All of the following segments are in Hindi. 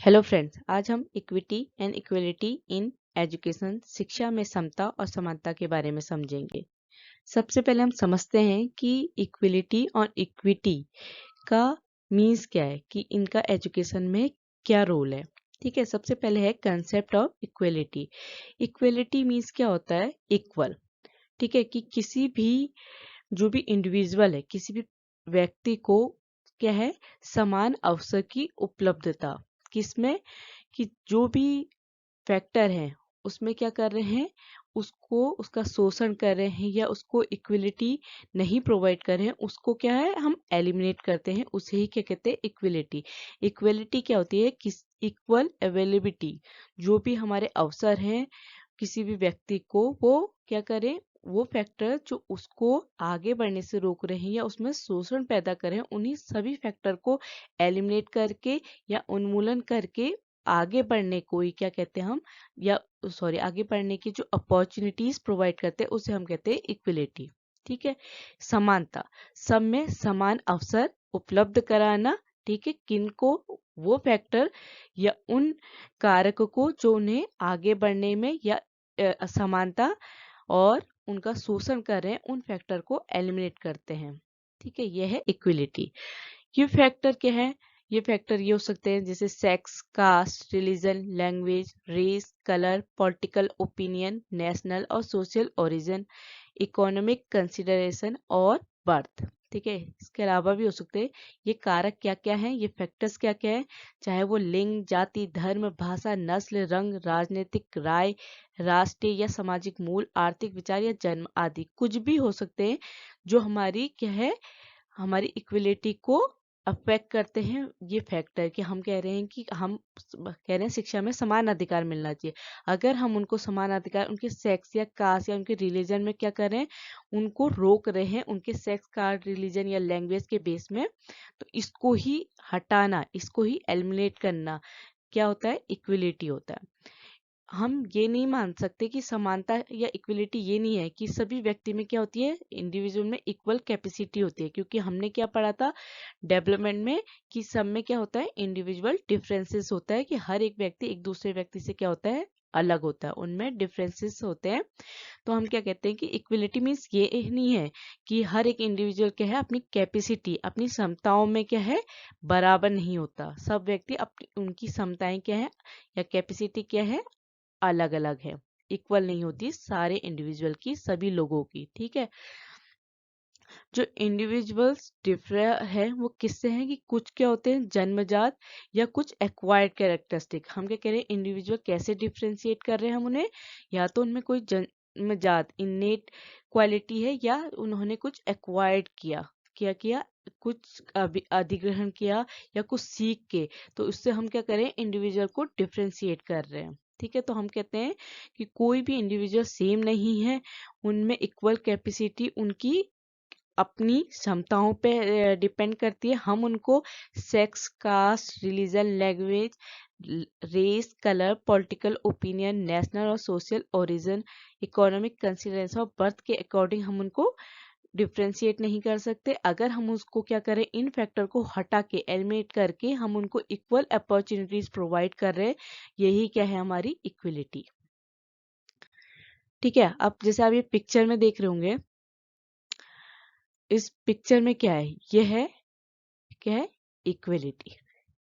हेलो फ्रेंड्स, आज हम equity and equality in education शिक्षा में समता और समानता के बारे में समझेंगे। सबसे पहले हम समझते हैं कि इक्विलिटी और इक्विटी का मीन्स क्या है, कि इनका एजुकेशन में क्या रोल है। ठीक है, सबसे पहले है concept of equality. Equality means क्या होता है? इक्वल। ठीक है, कि किसी भी जो भी इंडिविजुअल है, किसी भी व्यक्ति को क्या है, समान अवसर की उपलब्धता। किसमें? कि जो भी फैक्टर हैं उसमें क्या कर रहे हैं, उसको उसका शोषण कर रहे हैं या उसको इक्विलिटी नहीं प्रोवाइड कर रहे हैं, उसको क्या है, हम एलिमिनेट करते हैं। उसे ही क्या कहते हैं? इक्विलिटी। इक्विलिटी क्या होती है? किस इक्वल अवेलेबिलिटी। जो भी हमारे अवसर हैं किसी भी व्यक्ति को, वो क्या करें, वो फैक्टर जो उसको आगे बढ़ने से रोक रहे हैं या उसमें शोषण पैदा कर रहे हैं, उन्हीं सभी फैक्टर को एलिमिनेट करके या उन्मूलन करके आगे बढ़ने को ही क्या कहते हैं हम, या सॉरी, आगे बढ़ने की जो अपॉर्चुनिटीज प्रोवाइड करते हैं उसे हम कहते हैं इक्विलिटी। ठीक है। समानता, सब में समान अवसर उपलब्ध कराना। ठीक है, किनको? वो फैक्टर या उन कारक को जो उन्हें आगे बढ़ने में या असमानता और उनका शोषण कर रहे हैं, उन फैक्टर को एलिमिनेट करते हैं। ठीक है, यह है इक्विलिटी। ये फैक्टर क्या है? ये फैक्टर ये हो सकते हैं जैसे sex, caste, religion, language, race, colour, political opinion, national और सोशल ओरिजिन, इकोनॉमिक कंसिडरेशन और बर्थ। ठीक है, इसके अलावा भी हो सकते हैं। ये कारक क्या क्या हैं, ये फैक्टर्स क्या क्या हैं, चाहे वो लिंग, जाति, धर्म, भाषा, नस्ल, रंग, राजनीतिक राय, राष्ट्रीय या सामाजिक मूल, आर्थिक विचार या जन्म आदि कुछ भी हो सकते हैं, जो हमारी क्या है, हमारी इक्विलिटी को अफेक्ट करते हैं। ये फैक्टर कि हम कह रहे हैं कि हम कह रहे हैं शिक्षा में समान अधिकार मिलना चाहिए। अगर हम उनको समान अधिकार उनके सेक्स या कास्ट या उनके रिलीजन में क्या कर रहे हैं, उनको रोक रहे हैं उनके सेक्स, कास्ट, रिलीजन या लैंग्वेज के बेस में, तो इसको ही हटाना, इसको ही एलिमिनेट करना क्या होता है? इक्विलिटी होता है। हम ये नहीं मान सकते कि समानता या इक्विलिटी ये नहीं है कि सभी व्यक्ति में क्या होती है, इंडिविजुअल में इक्वल कैपेसिटी होती है, क्योंकि हमने क्या पढ़ा था डेवलपमेंट में, कि सब में क्या होता है, इंडिविजुअल डिफरेंसेस होता है, कि हर एक व्यक्ति एक दूसरे व्यक्ति से क्या होता है, अलग होता है, उनमें डिफरेंसेस होते हैं। तो हम क्या कहते हैं कि इक्विलिटी मीन्स ये नहीं है कि हर एक इंडिविजुअल क्या है, अपनी कैपेसिटी, अपनी क्षमताओं में क्या है, बराबर नहीं होता। सब व्यक्ति अपनी उनकी क्षमताएं क्या है या कैपेसिटी क्या है, अलग अलग है, इक्वल नहीं होती सारे इंडिविजुअल की, सभी लोगों की। ठीक है, जो इंडिविजुअल्स डिफर है वो किससे हैं, कि कुछ क्या होते हैं जन्मजात या कुछ एक्वायर्ड कैरेक्टरिस्टिक। हम क्या कह रहे हैं, इंडिविजुअल कैसे डिफ्रेंशिएट कर रहे हैं हम उन्हें, या तो उनमें कोई जन्मजात इनेट क्वालिटी है या उन्होंने कुछ एक्वायर्ड किया, क्या किया, कुछ अधिग्रहण किया या कुछ सीख के, तो उससे हम क्या करें, इंडिविजुअल को डिफ्रेंशिएट कर रहे हैं। ठीक है, तो हम कहते हैं कि कोई भी इंडिविजुअल सेम नहीं है, उनमें इक्वल कैपेसिटी उनकी अपनी क्षमताओं पे डिपेंड करती है। हम उनको sex, caste, religion, language, race, colour, political opinion, national और सोशल ओरिजिन, इकोनॉमिक कंसिडरेशन और बर्थ के अकॉर्डिंग हम उनको डिफ्रेंशिएट नहीं कर सकते। अगर हम उसको क्या करें, इन फैक्टर को हटा के एलिमिनेट करके हम उनको इक्वल अपॉर्चुनिटीज प्रोवाइड कर रहे हैं, यही क्या है, हमारी इक्विलिटी। ठीक है, अब जैसे आप ये पिक्चर में देख रहे होंगे, इस पिक्चर में क्या है, ये है क्या है, इक्विलिटी।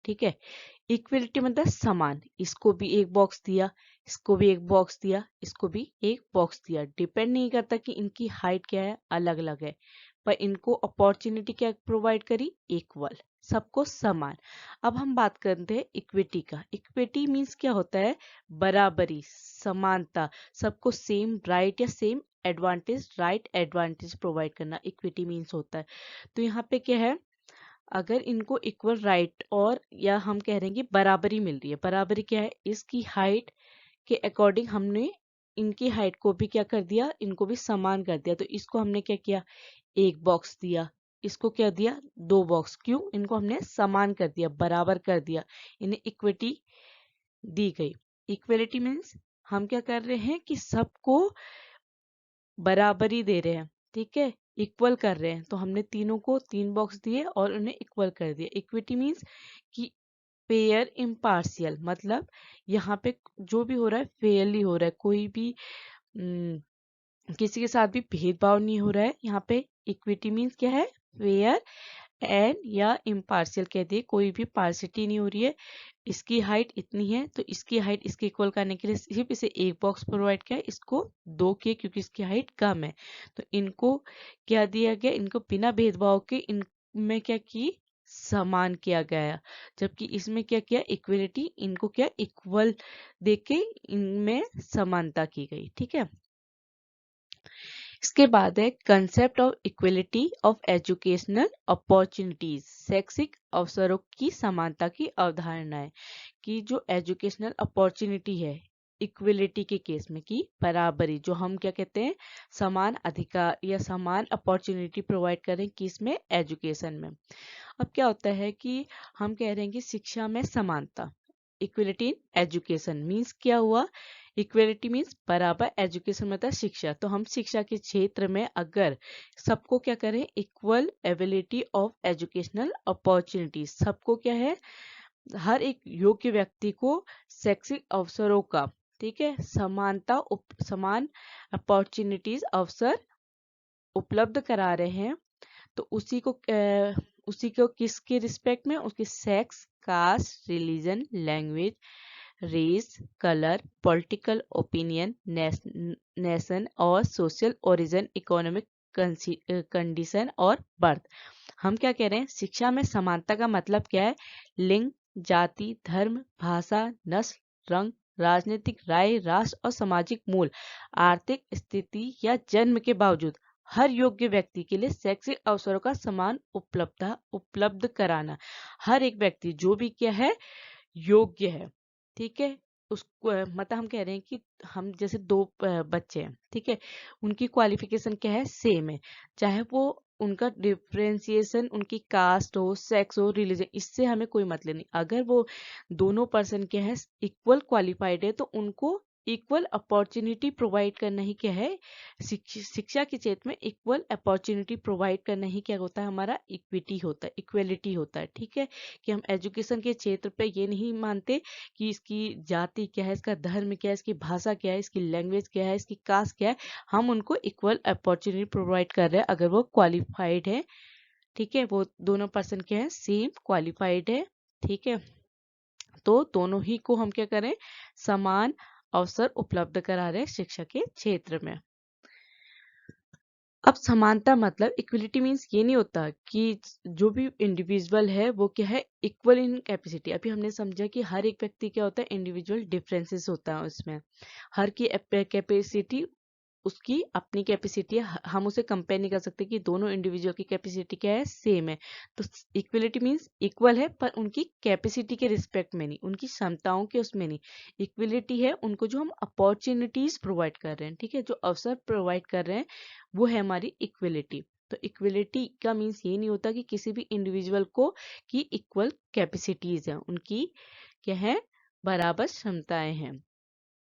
ठीक है, इक्विलिटी मतलब समान, इसको भी एक बॉक्स दिया, इसको भी एक बॉक्स दिया, इसको भी एक बॉक्स दिया, डिपेंड नहीं करता कि इनकी हाइट क्या है, अलग अलग है, पर इनको अपॉर्चुनिटी क्या प्रोवाइड करी, इक्वल, सबको समान। अब हम बात करते हैं इक्विटी का। इक्विटी मीन्स क्या होता है, बराबरी, समानता, सबको सेम राइट या same advantage, right advantage provide करना, इक्विटी मीन्स होता है। तो यहाँ पे क्या है, अगर इनको इक्वल राइट और या हम कह रहे हैं कि बराबरी मिल रही है, बराबरी क्या है, इसकी हाइट के अकॉर्डिंग हमने इनकी हाइट को भी क्या कर दिया, इनको भी समान कर दिया, तो इसको हमने क्या किया, एक बॉक्स दिया, इसको क्या दिया, दो बॉक्स। क्यों? इनको हमने समान कर दिया, बराबर कर दिया, इन्हें इक्विटी दी गई। इक्वलिटी मीन्स हम क्या कर रहे हैं कि सबको बराबरी दे रहे हैं। ठीक है, इक्वल कर रहे हैं, तो हमने तीनों को तीन बॉक्स दिए और उन्हें इक्वल कर दिया। इक्विटी मीन्स कि फेयर इम्पार्शियल, मतलब यहाँ पे जो भी हो रहा है फेयरली हो रहा है, कोई भी किसी के साथ भी भेदभाव नहीं हो रहा है। यहाँ पे इक्विटी मीन्स क्या है, फेयर एंड या इम्पार्शियल कह दिए, कोई भी पार्सिटी नहीं हो रही है। इसकी हाइट इतनी है तो इसकी हाइट इसके इक्वल करने के लिए सिर्फ इसे एक बॉक्स प्रोवाइड किया, इसको दो किए क्योंकि इसकी हाइट कम है। तो इनको क्या दिया गया, इनको बिना भेदभाव के इनमें क्या की, समान किया गया। जबकि इसमें क्या किया, इक्वलिटी, इनको क्या इक्वल देके इनमें समानता की गई। ठीक है, इसके बाद है concept of equality of educational opportunities, शैक्षिक अवसरों की समानता की अवधारणा है कि जो एजुकेशनल अपॉर्चुनिटी है इक्वलिटी के केस में की बराबरी, जो हम क्या कहते हैं समान अधिकार या समान अपॉर्चुनिटी प्रोवाइड करें किस में, एजुकेशन में। अब क्या होता है कि हम कह रहे हैं कि शिक्षा में समानता, इक्वलिटी इन एजुकेशन मीन्स क्या हुआ, इक्वलिटी मीन्स बराबर, एजुकेशन मतलब शिक्षा। तो हम शिक्षा के क्षेत्र में अगर सबको क्या करें, equal ability of educational opportunities, सबको क्या है, हर एक योग्य व्यक्ति को शैक्षिक अवसरों का, ठीक है, समान अपॉर्चुनिटीज अवसर उपलब्ध करा रहे हैं। तो उसी को किसके रिस्पेक्ट में, उसके sex, caste, religion, language, race, colour, political opinion, nation और सोशल ओरिजिन, इकोनॉमिक कंडीशन और बर्थ। हम क्या कह रहे हैं, शिक्षा में समानता का मतलब क्या है, लिंग, जाति, धर्म, भाषा, नस्ल, रंग, राजनीतिक राय, राष्ट्र और सामाजिक मूल, आर्थिक स्थिति या जन्म के बावजूद हर योग्य व्यक्ति के लिए शैक्षिक अवसरों का समान उपलब्ध कराना। हर एक व्यक्ति जो भी क्या है, योग्य है, ठीक है, उसको मतलब हम कह रहे हैं कि हम जैसे दो बच्चे हैं, ठीक है, उनकी क्वालिफिकेशन क्या है, सेम है, चाहे वो उनका डिफ्रेंसिएशन उनकी कास्ट हो, सेक्स हो, रिलीजन, इससे हमें कोई मतलब नहीं। अगर वो दोनों पर्सन क्या है, इक्वल क्वालिफाइड है, तो उनको इक्वल अपॉर्चुनिटी प्रोवाइड करना ही क्या है, शिक्षा के क्षेत्र में इक्वल अपॉर्चुनिटी प्रोवाइड करना ही क्या होता है, हमारा इक्विटी होता है, इक्वलिटी होता है। ठीक है, कि हम एजुकेशन के क्षेत्र पे ये नहीं मानते कि इसकी जाति क्या है, इसका धर्म क्या है, इसकी भाषा क्या है, इसकी लैंग्वेज क्या है, इसकी कास्ट क्या है, हम उनको इक्वल अपॉर्चुनिटी प्रोवाइड कर रहे हैं अगर वो क्वालिफाइड है। ठीक है, वो दोनों पर्सन क्या है, सेम क्वालिफाइड है। ठीक है, तो दोनों ही को हम क्या करें, समान अवसर उपलब्ध करा रहे हैं शिक्षा के क्षेत्र में। अब समानता मतलब इक्वलिटी मीन्स ये नहीं होता कि जो भी इंडिविजुअल है वो क्या है, इक्वल इन कैपेसिटी। अभी हमने समझा कि हर एक व्यक्ति क्या होता है, इंडिविजुअल डिफरेंसेस होता है उसमें, हर की कैपेसिटी उसकी अपनी कैपेसिटी है, हम उसे कंपेयर नहीं कर सकते कि दोनों इंडिविजुअल की कैपेसिटी क्या है, सेम है। तो इक्वलिटी मीन्स इक्वल है पर उनकी कैपेसिटी के रिस्पेक्ट में नहीं, उनकी क्षमताओं के उसमें नहीं। इक्वलिटी है उनको जो हम अपॉर्चुनिटीज प्रोवाइड कर रहे हैं, ठीक है, जो अवसर प्रोवाइड कर रहे हैं वो है हमारी इक्वलिटी। तो इक्वलिटी का मीन्स ये नहीं होता कि किसी भी इंडिविजुअल को की इक्वल कैपेसिटीज है, उनकी क्या है, बराबर क्षमताएं हैं।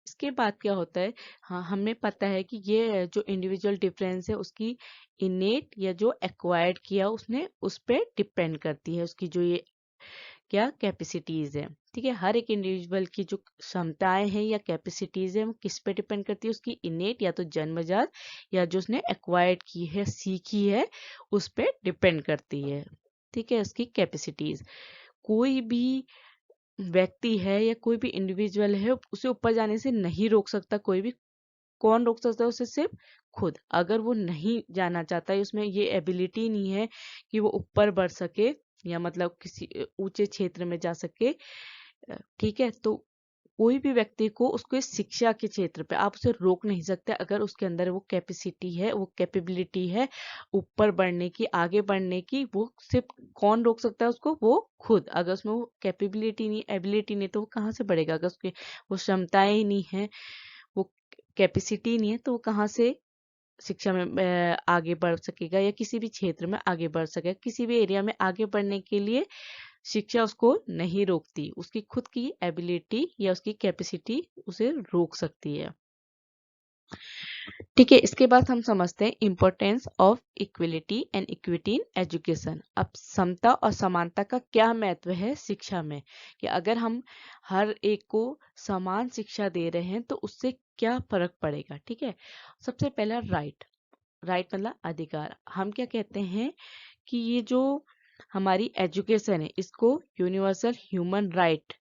इसके बाद क्या होता है, हाँ हमें पता है कि ये जो इंडिविजुअल डिफरेंस है उसकी इनेट या जो एक्वायर्ड किया उसने उस पर डिपेंड करती है, उसकी जो ये क्या कैपेसिटीज है। ठीक है, हर एक इंडिविजुअल की जो क्षमताएं हैं या कैपेसिटीज है वो किस पे डिपेंड करती है, उसकी इनेट या तो जन्मजात या जो उसने एक्वायर्ड की है, सीखी है, उस पर डिपेंड करती है। ठीक है, उसकी कैपेसिटीज। कोई भी व्यक्ति है या कोई भी इंडिविजुअल है उसे ऊपर जाने से नहीं रोक सकता कोई भी। कौन रोक सकता है उसे, सिर्फ खुद। अगर वो नहीं जाना चाहता है, उसमें ये एबिलिटी नहीं है कि वो ऊपर बढ़ सके या मतलब किसी ऊंचे क्षेत्र में जा सके, ठीक है, तो कोई भी व्यक्ति को उसको इस शिक्षा के क्षेत्र पे आप उसे रोक नहीं सकते अगर उसके अंदर वो कैपेसिटी है, वो कैपेबिलिटी है ऊपर बढ़ने की, आगे बढ़ने की। वो सिर्फ कौन रोक सकता है उसको, वो खुद। अगर उसमें वो कैपेबिलिटी नहीं, एबिलिटी नहीं, तो वो कहाँ से बढ़ेगा, अगर उसके वो क्षमताएं ही नहीं है, वो कैपेसिटी नहीं है, तो वो कहाँ से शिक्षा में आगे बढ़ सकेगा या किसी भी क्षेत्र में आगे बढ़ सकेगा। किसी भी एरिया में आगे बढ़ने के लिए शिक्षा उसको नहीं रोकती, उसकी खुद की एबिलिटी या उसकी कैपेसिटी उसे रोक सकती है। ठीक है, इसके बाद हम समझते हैं importance of equality and equity in education. अब समता और समानता का क्या महत्व है शिक्षा में, कि अगर हम हर एक को समान शिक्षा दे रहे हैं तो उससे क्या फर्क पड़ेगा। ठीक है, सबसे पहला राइट। राइट मतलब अधिकार। हम क्या कहते हैं कि ये जो हमारी एजुकेशन है इसको यूनिवर्सल ह्यूमन राइट,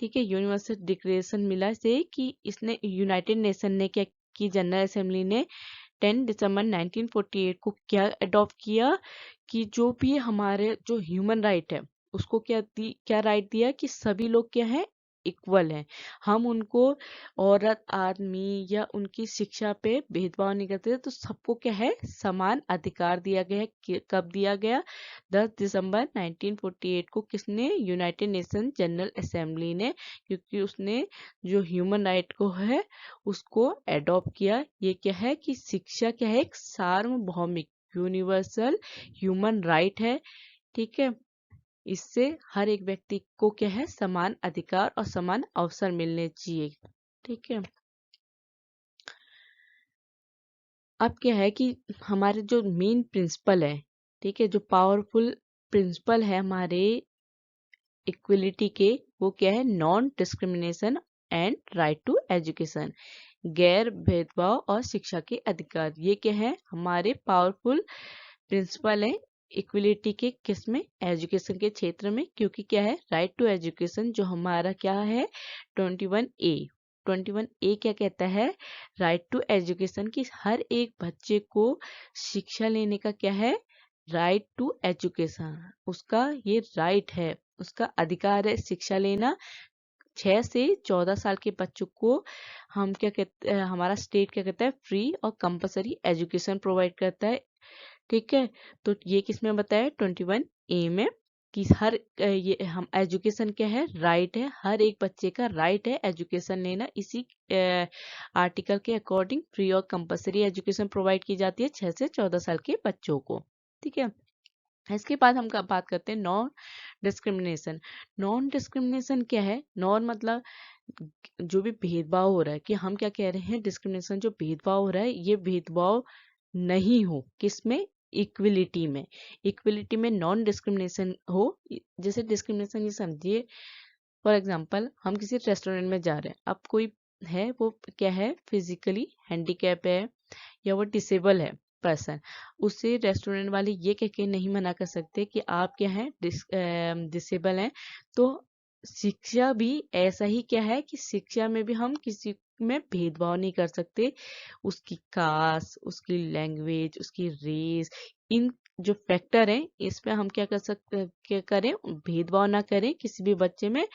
ठीक है, यूनिवर्सल डिक्लेरेशन मिला से कि इसने यूनाइटेड नेशन ने क्या की, जनरल असेंबली ने 10 दिसंबर 1948 को क्या अडॉप्ट किया कि जो भी हमारे जो ह्यूमन राइट है उसको क्या राइट दिया कि सभी लोग क्या है, इक्वल हैं। हम उनको औरत आदमी या उनकी शिक्षा पे भेदभाव नहीं करते, तो सबको क्या है, समान अधिकार दिया गया है। कब दिया गया? 10 दिसंबर 1948 को। किसने? यूनाइटेड नेशन जनरल असेंबली ने, क्योंकि उसने जो ह्यूमन राइट को है उसको एडॉप्ट किया। ये क्या है कि शिक्षा क्या है, एक सार्वभौमिक यूनिवर्सल ह्यूमन राइट है। ठीक है, इससे हर एक व्यक्ति को क्या है, समान अधिकार और समान अवसर मिलने चाहिए। ठीक है, अब क्या है कि हमारे जो मेन प्रिंसिपल है, ठीक है, जो पावरफुल प्रिंसिपल है हमारे इक्वलिटी के, वो क्या है, non discrimination and right to education, गैर भेदभाव और शिक्षा के अधिकार। ये क्या है, हमारे पावरफुल प्रिंसिपल है इक्वलिटी के, किसमें, एजुकेशन के क्षेत्र में। क्योंकि क्या है, राइट टू एजुकेशन जो हमारा क्या है, 21A। 21A क्या कहता है, राइट टू एजुकेशन, की हर एक बच्चे को शिक्षा लेने का क्या है, राइट टू एजुकेशन, उसका ये राइट है, उसका अधिकार है शिक्षा लेना। 6 से 14 साल के बच्चों को हम क्या कहते हैं, हमारा स्टेट क्या कहता है, फ्री और कंपलसरी एजुकेशन प्रोवाइड करता है। ठीक है, तो ये किस में बताया, 21A में, कि हर ये हम एजुकेशन क्या है, राइट है, हर एक बच्चे का राइट है एजुकेशन लेना। इसी आर्टिकल के अकॉर्डिंग फ्री और कंपलसरी एजुकेशन प्रोवाइड की जाती है 6 से 14 साल के बच्चों को। ठीक है, इसके बाद हम बात करते हैं नॉन डिस्क्रिमिनेशन। नॉन डिस्क्रिमिनेशन क्या है? नॉन मतलब जो भी भेदभाव हो रहा है, कि हम क्या कह रहे हैं, डिस्क्रिमिनेशन जो भेदभाव हो रहा है ये भेदभाव नहीं हो, किसमें, इक्विलिटी में। इक्विलिटी में नॉन डिस्क्रिमिनेशन हो। जैसे डिस्क्रिमिनेशन ये समझिए, फॉर एग्जांपल हम किसी रेस्टोरेंट में जा रहे हैं, अब कोई है वो क्या है, फिजिकली हैंडीकैप है या वो डिसेबल है पर्सन, उसे रेस्टोरेंट वाले ये कह के नहीं मना कर सकते कि आप क्या है, डिसेबल हैं। तो शिक्षा भी ऐसा ही क्या है कि शिक्षा में भी हम किसी में भेदभाव नहीं कर सकते। उसकी कास्ट, उसकी लैंग्वेज, उसकी रेस, इन जो फैक्टर हैं इस पे हम क्या कर सकते, क्या करें, भेदभाव ना करें किसी भी बच्चे में।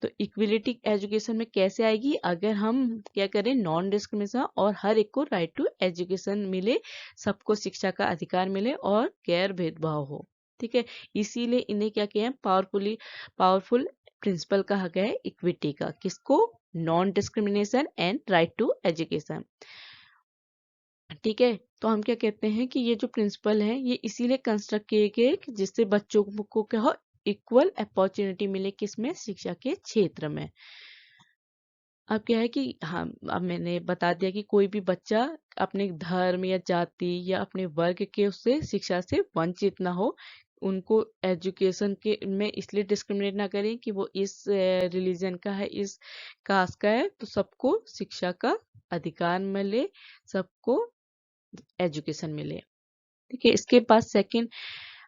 तो इक्विलिटी एजुकेशन में कैसे आएगी, अगर हम क्या करें, नॉन डिस्क्रिमिनेशन और हर एक को राइट टू एजुकेशन मिले, सबको शिक्षा का अधिकार मिले और गैर भेदभाव हो। ठीक है, इसीलिए इन्हें क्या किया है, पावरफुल प्रिंसिपल कहा गया है इक्विटी का, किसको, non discrimination and right to education. ठीक है, तो हम क्या कहते हैं कि ये जो प्रिंसिपल है ये इसीलिए कंस्ट्रक्ट किए गए कि जिससे बच्चों को क्या हो, इक्वल अपॉर्चुनिटी मिले, किसमें, शिक्षा के क्षेत्र में। अब क्या है कि हाँ, अब मैंने बता दिया कि कोई भी बच्चा अपने धर्म या जाति या अपने वर्ग के उससे शिक्षा से वंचित ना हो। उनको एजुकेशन के में इसलिए डिस्क्रिमिनेट ना करें कि वो इस रिलीजन का है, इस कास्ट का है, तो सबको शिक्षा का अधिकार मिले, सबको एजुकेशन मिले। ठीक है, इसके बाद सेकंड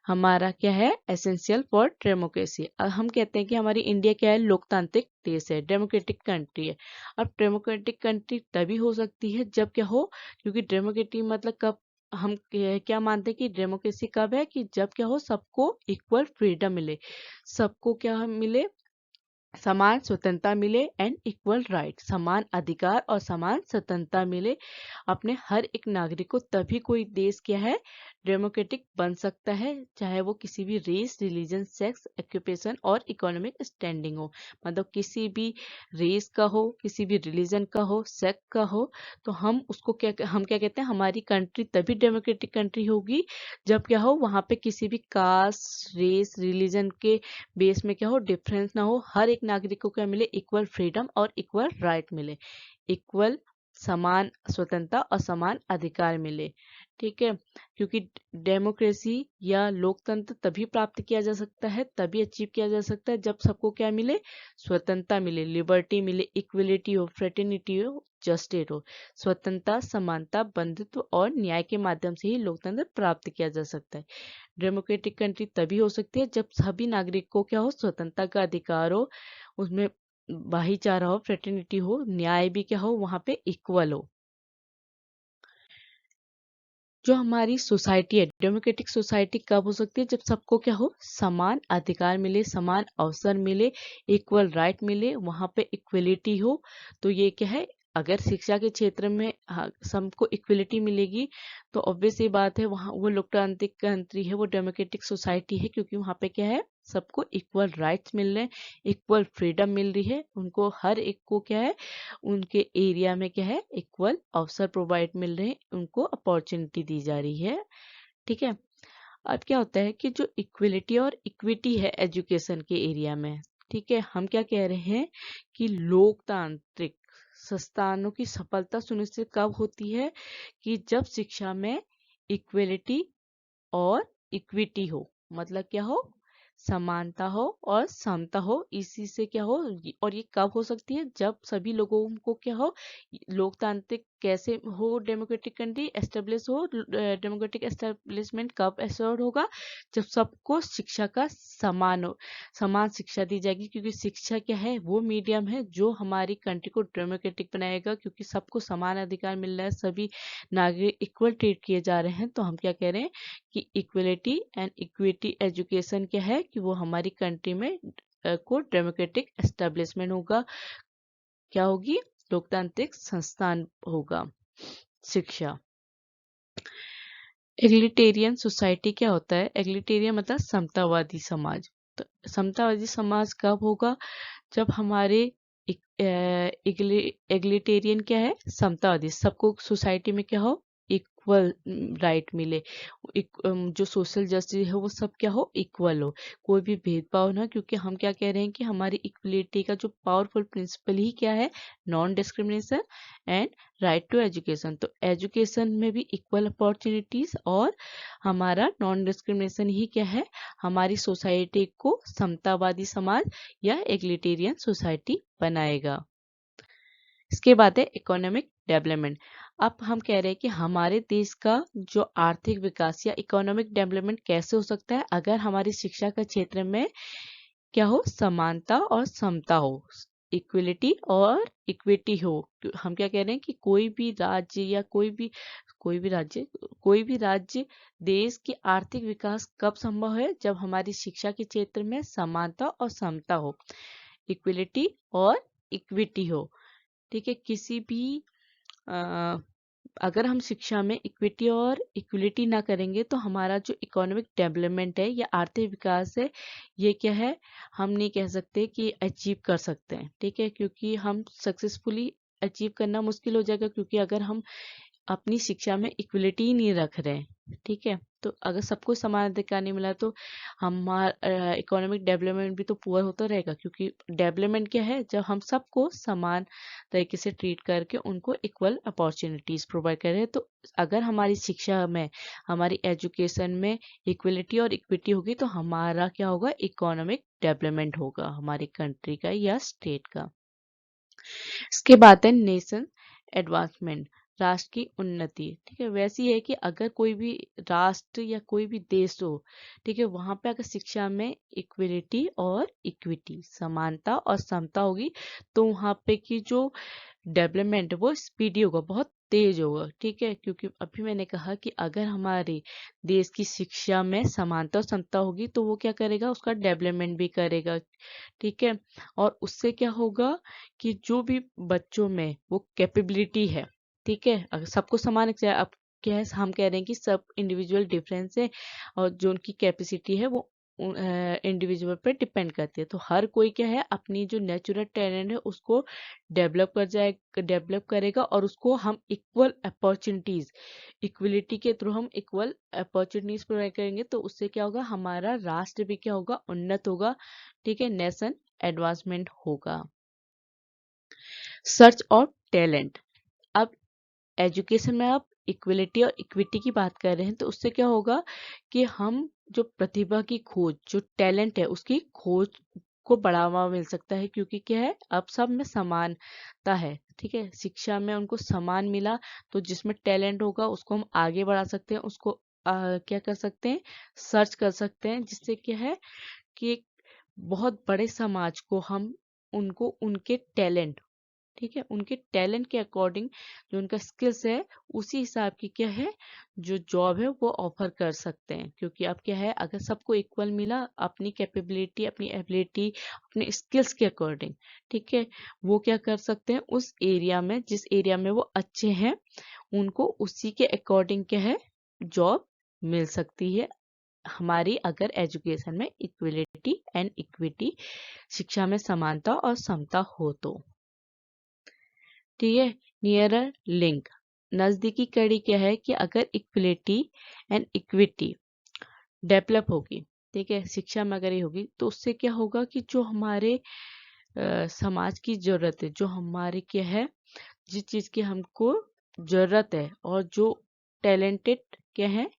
हमारा क्या है, एसेंशियल फॉर डेमोक्रेसी। हम कहते हैं कि हमारी इंडिया क्या है, लोकतांत्रिक देश है, डेमोक्रेटिक कंट्री है। अब डेमोक्रेटिक कंट्री तभी हो सकती है जब क्या हो, क्योंकि डेमोक्रेटिक मतलब कब, हम क्या मानते हैं कि डेमोक्रेसी कब है, कि जब क्या हो, सबको इक्वल फ्रीडम मिले, सबको क्या मिले, समान स्वतंत्रता मिले एंड इक्वल राइट, समान अधिकार और समान स्वतंत्रता मिले अपने हर एक नागरिक को, तभी कोई देश क्या है, डेमोक्रेटिक बन सकता है, चाहे वो किसी भी रेस, रिलीजन, सेक्स, ऑक्यूपेशन और इकोनॉमिक स्टैंडिंग हो। मतलब किसी भी रेस का हो, किसी भी रिलीजन का हो, सेक्स का हो, तो हम उसको हम क्या कहते हैं, हमारी कंट्री तभी डेमोक्रेटिक कंट्री होगी जब क्या हो, वहाँ पे किसी भी कास्ट, रेस, रिलीजन के बेस में क्या हो, डिफरेंस ना हो, हर एक नागरिक को क्या मिले, इक्वल फ्रीडम और इक्वल राइट मिले। इक्वल समान स्वतंत्रता और समान अधिकार मिले। ठीक है, क्योंकि डेमोक्रेसी या लोकतंत्र तभी प्राप्त किया जा सकता है, तभी अचीव किया जा सकता है जब सबको क्या मिले, स्वतंत्रता मिले, लिबर्टी मिले, इक्वलिटी हो, फ्रेटर्निटी हो, जस्टिस हो। स्वतंत्रता, समानता, बंधुत्व और न्याय के माध्यम से ही लोकतंत्र प्राप्त किया जा सकता है। डेमोक्रेटिक कंट्री तभी हो सकती है जब सभी नागरिक को क्या हो, स्वतंत्रता का अधिकार हो, उसमें भाईचारा हो, फ्रेटर्निटी हो, न्याय भी क्या हो, वहां पे इक्वल हो। जो हमारी सोसाइटी है, डेमोक्रेटिक सोसाइटी कब हो सकती है, जब सबको क्या हो, समान अधिकार मिले, समान अवसर मिले, इक्वल राइट मिले, वहां पे इक्वलिटी हो। तो ये क्या है, अगर शिक्षा के क्षेत्र में सबको इक्वलिटी मिलेगी तो ऑब्वियस ये बात है, वहाँ वो लोकतांत्रिक कंट्री है, वो डेमोक्रेटिक सोसाइटी है, क्योंकि वहाँ पे क्या है, सबको इक्वल राइट्स मिल रहे हैं, इक्वल फ्रीडम मिल रही है, उनको हर एक को क्या है, उनके एरिया में क्या है, इक्वल अवसर प्रोवाइड मिल रहे हैं, उनको अपॉर्चुनिटी दी जा रही है। ठीक है, अब क्या होता है कि जो इक्वलिटी और इक्विटी है एजुकेशन के एरिया में, ठीक है, हम क्या कह रहे हैं कि लोकतांत्रिक संस्थानों की सफलता सुनिश्चित कब होती है, कि जब शिक्षा में इक्वलिटी और इक्विटी हो, मतलब क्या हो, समानता हो और समता हो, इसी से क्या हो, और ये कब हो सकती है, जब सभी लोगों को क्या हो, लोकतांत्रिक कैसे हो, डेमोक्रेटिक कंट्री एस्टेब्लिश हो, डेमोक्रेटिक एस्टेब्लिशमेंट कब एश्योर्ड होगा, जब सबको शिक्षा का समान हो, समान शिक्षा दी जाएगी, क्योंकि शिक्षा क्या है, वो मीडियम है जो हमारी कंट्री को डेमोक्रेटिक बनाएगा, क्योंकि सबको समान अधिकार मिल रहा है, सभी नागरिक इक्वल ट्रीट किए जा रहे हैं। तो हम क्या कह रहे हैं कि इक्वलिटी एंड इक्विटी एजुकेशन क्या है, कि वो हमारी कंट्री में को डेमोक्रेटिक एस्टेब्लिशमेंट होगा, क्या होगी, लोकतांत्रिक संस्थान होगा शिक्षा। एग्लिटेरियन सोसाइटी क्या होता है, एग्लिटेरियन मतलब समतावादी समाज। तो समतावादी समाज कब होगा, जब हमारे एग्लिटेरियन क्या है, समतावादी, सबको सोसाइटी में क्या हो, इक्वल राइट मिले, जो सोशल जस्टिस है वो सब क्या हो, इक्वल हो, कोई भी भेदभाव ना, क्योंकि हम क्या कह रहे हैं कि हमारी इक्वलिटी का जो पावरफुल प्रिंसिपल ही क्या है, non discrimination and right to education. तो एजुकेशन में भी इक्वल अपॉर्चुनिटीज और हमारा नॉन डिस्क्रिमिनेशन ही क्या है, हमारी सोसाइटी को समतावादी समाज या एग्लिटेरियन सोसाइटी बनाएगा। इसके बाद है इकोनॉमिक डेवलपमेंट। अब हम कह रहे हैं कि हमारे देश का जो आर्थिक विकास या इकोनॉमिक डेवलपमेंट कैसे हो सकता है, अगर हमारी शिक्षा के क्षेत्र में क्या हो, समानता और समता हो, इक्विलिटी और इक्विटी हो। हम क्या कह रहे हैं कि कोई भी राज्य या कोई भी राज्य देश की आर्थिक विकास कब संभव है, जब हमारी शिक्षा के क्षेत्र में समानता और समता हो, इक्विलिटी और इक्विटी हो। ठीक है, किसी भी अगर हम शिक्षा में इक्विटी और इक्विलिटी ना करेंगे तो हमारा जो इकोनॉमिक डेवलपमेंट है या आर्थिक विकास है, ये क्या है, हम नहीं कह सकते कि अचीव कर सकते हैं। ठीक है, क्योंकि हम सक्सेसफुली अचीव करना मुश्किल हो जाएगा, क्योंकि अगर हम अपनी शिक्षा में इक्वलिटी ही नहीं रख रहे हैं। ठीक है, तो अगर सबको समान अधिकार नहीं मिला तो हमारा इकोनॉमिक डेवलपमेंट भी तो पुअर होता रहेगा, क्योंकि डेवलपमेंट क्या है, जब हम सबको समान तरीके से ट्रीट करके उनको इक्वल अपॉर्चुनिटीज प्रोवाइड कर रहे हैं। तो अगर हमारी शिक्षा में, हमारी एजुकेशन में इक्वलिटी और इक्विटी होगी तो हमारा क्या होगा, इकोनॉमिक डेवलपमेंट होगा हमारी कंट्री का या स्टेट का। इसके बाद है नेशन एडवांसमेंट, राष्ट्र की उन्नति। ठीक है, वैसी है कि अगर कोई भी राष्ट्र या कोई भी देश हो, ठीक है, वहां पे अगर शिक्षा में इक्विलिटी और इक्विटी, समानता और समता होगी, तो वहां पे की जो डेवलपमेंट वो स्पीडी होगा, बहुत तेज होगा। ठीक है, क्योंकि अभी मैंने कहा कि अगर हमारे देश की शिक्षा में समानता और समता होगी तो वो क्या करेगा, उसका डेवलपमेंट भी करेगा। ठीक है, और उससे क्या होगा कि जो भी बच्चों में वो कैपेबिलिटी है, ठीक है, अगर सबको समान अब क्या है, हम कह रहे हैं कि सब इंडिविजुअल डिफरेंस है और जो उनकी कैपेसिटी है वो इंडिविजुअल पे डिपेंड करती है। तो हर कोई क्या है, अपनी जो नेचुरल टैलेंट है उसको डेवलप करेगा और उसको हम इक्वल अपॉर्चुनिटीज, इक्वलिटी के थ्रू हम इक्वल अपॉर्चुनिटीज प्रोवाइड करेंगे, तो उससे क्या होगा, हमारा राष्ट्र भी क्या होगा, उन्नत होगा। ठीक है, नेशन एडवांसमेंट होगा। Search of talent. अब एजुकेशन में आप इक्वलिटी और इक्विटी की बात कर रहे हैं तो उससे क्या होगा कि हम जो प्रतिभा की खोज, जो टैलेंट है उसकी खोज को बढ़ावा मिल सकता है, क्योंकि क्या है अब सब में समानता है। ठीक है, शिक्षा में उनको समान मिला तो जिसमें टैलेंट होगा उसको हम आगे बढ़ा सकते हैं, उसको क्या कर सकते हैं, सर्च कर सकते हैं, जिससे क्या है कि एक बहुत बड़े समाज को हम उनको उनके टैलेंट, ठीक है, उनके टैलेंट के अकॉर्डिंग जो उनका स्किल्स है उसी हिसाब की क्या है जो जॉब है वो ऑफर कर सकते हैं। क्योंकि अब क्या है, अगर सबको इक्वल मिला अपनी कैपेबिलिटी, अपनी एबिलिटी, अपने स्किल्स के अकॉर्डिंग, ठीक है, वो क्या कर सकते हैं उस एरिया में, जिस एरिया में वो अच्छे हैं उनको उसी के अकॉर्डिंग क्या है जॉब मिल सकती है हमारी, अगर एजुकेशन में इक्वलिटी एंड इक्विटी, शिक्षा में समानता और समता हो तो। ठीक है, नियरर लिंक, नजदीकी कड़ी क्या है कि अगर इक्वलिटी एंड इक्विटी डेवलप होगी, ठीक है, शिक्षा में अगर ये होगी तो उससे क्या होगा कि जो हमारे समाज की जरूरत है, जो हमारे क्या है, जिस चीज की हमको जरूरत है और जो टैलेंटेड क्या है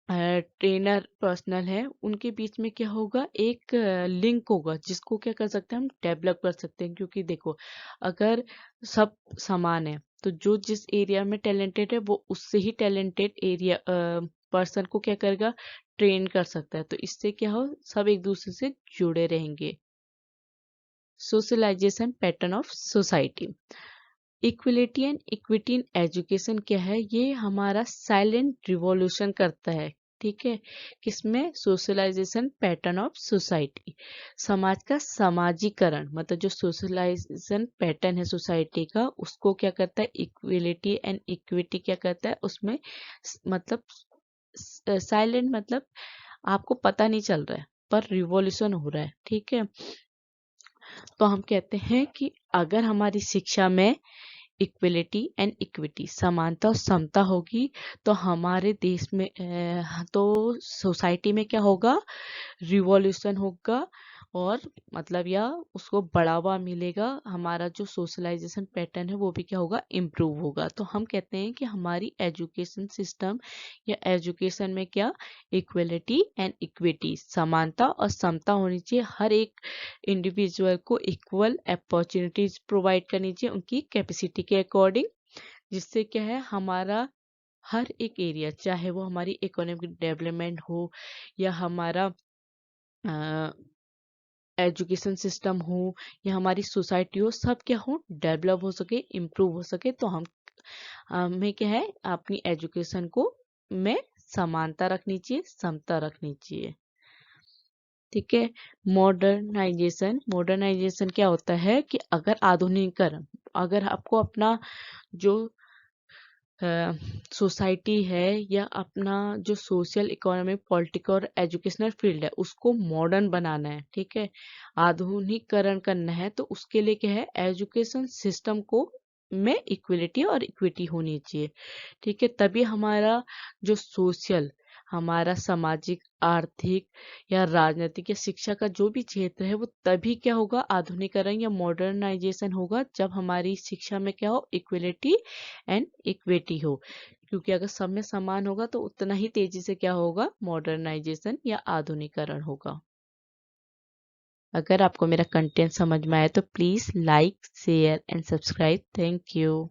ट्रेनर पर्सनल है उनके बीच में क्या होगा, एक लिंक होगा जिसको क्या कर सकते हैं हम डेवलप कर सकते हैं। क्योंकि देखो अगर सब समान है तो जो जिस एरिया में टैलेंटेड है वो उससे ही टैलेंटेड एरिया पर्सन को क्या करेगा, ट्रेन कर सकता है। तो इससे क्या हो, सब एक दूसरे से जुड़े रहेंगे। Socialisation pattern of society, equality and equity in education क्या है, ये हमारा साइलेंट रिवॉल्यूशन करता है। ठीक है, किसमें, सोशलाइजेशन पैटर्न ऑफ सोसाइटी, समाज का समाजीकरण, मतलब जो सोशलाइजेशन पैटर्न है सोसाइटी का उसको क्या करता है, इक्वलिटी एंड इक्विटी क्या करता है उसमें, मतलब साइलेंट मतलब आपको पता नहीं चल रहा है पर रिवॉल्यूशन हो रहा है। ठीक है, तो हम कहते हैं कि अगर हमारी शिक्षा में इक्वलिटी एंड इक्विटी, समानता और समता होगी तो हमारे देश में तो सोसाइटी में क्या होगा, रिवॉल्यूशन होगा, और मतलब या उसको बढ़ावा मिलेगा, हमारा जो सोशलाइजेशन पैटर्न है वो भी क्या होगा, इम्प्रूव होगा। तो हम कहते हैं कि हमारी एजुकेशन सिस्टम या एजुकेशन में क्या, इक्वलिटी एंड इक्विटी, समानता और समता होनी चाहिए, हर एक इंडिविजुअल को इक्वल अपॉर्चुनिटीज प्रोवाइड करनी चाहिए उनकी कैपेसिटी के अकॉर्डिंग, जिससे क्या है हमारा हर एक एरिया, चाहे वो हमारी इकोनॉमिक डेवलपमेंट हो या हमारा एजुकेशन सिस्टम हो या हमारी सोसाइटी हो, सब क्या हो, डेवलप हो सके, इम्प्रूव हो सके। तो हमें क्या है अपनी एजुकेशन को में समानता रखनी चाहिए, समता रखनी चाहिए। ठीक है, मॉडर्नाइजेशन, मॉडर्नाइजेशन क्या होता है कि अगर आधुनिकीकरण, अगर आपको अपना जो सोसाइटी है या अपना जो सोशल, इकोनॉमिक, पॉलिटिकल और एजुकेशनल फील्ड है उसको मॉडर्न बनाना है, ठीक है, आधुनिकीकरण करना है, तो उसके लिए क्या है, एजुकेशन सिस्टम को में इक्वलिटी और इक्विटी होनी चाहिए। ठीक है, तभी हमारा जो सोशल, हमारा सामाजिक, आर्थिक या राजनीतिक या शिक्षा का जो भी क्षेत्र है वो तभी क्या होगा, आधुनिकीकरण या मॉडर्नाइजेशन होगा, जब हमारी शिक्षा में क्या हो, इक्वलिटी एंड इक्विटी हो। क्योंकि अगर सब में समान होगा तो उतना ही तेजी से क्या होगा, मॉडर्नाइजेशन या आधुनिकीकरण होगा। अगर आपको मेरा कंटेंट समझ में आया तो please like, share and subscribe. Thank you.